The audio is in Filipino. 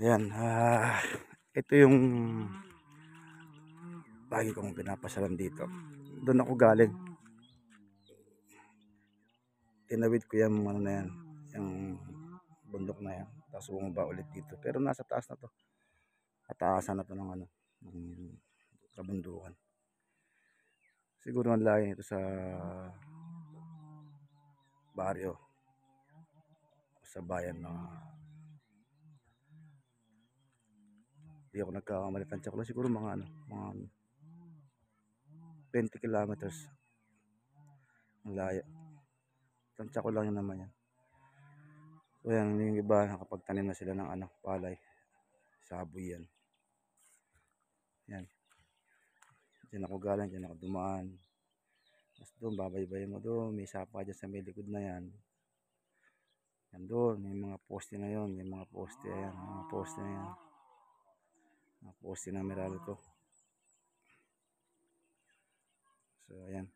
Ayan, ito yung lagi kong pinapasalan dito. Doon ako galing. Tinawid ko yung ano na yan, yung bundok na yan. Tapos bumaba ulit dito. Pero nasa taas na to. Kataasan na to ng ano, ng kabundukan. Siguro ang layo nito sa baryo, sa bayan na hindi ako nagkakamali. Tansya ko lang siguro mga ano, mga 20 kilometers ang layo. Tansya ko lang yun naman yan. So yan, yung iba nakapagtanim na sila ng ano, palay. Saboy yan. Yan. Diyan ako galing, diyan ako dumaan. Tapos doon, babaybayin mo doon. May sapa dyan sa may likod na yan. Yan doon, may mga poste na yon, yung mga poste, ayan, mga poste na yan. Mga poste na Meralco. So ayan.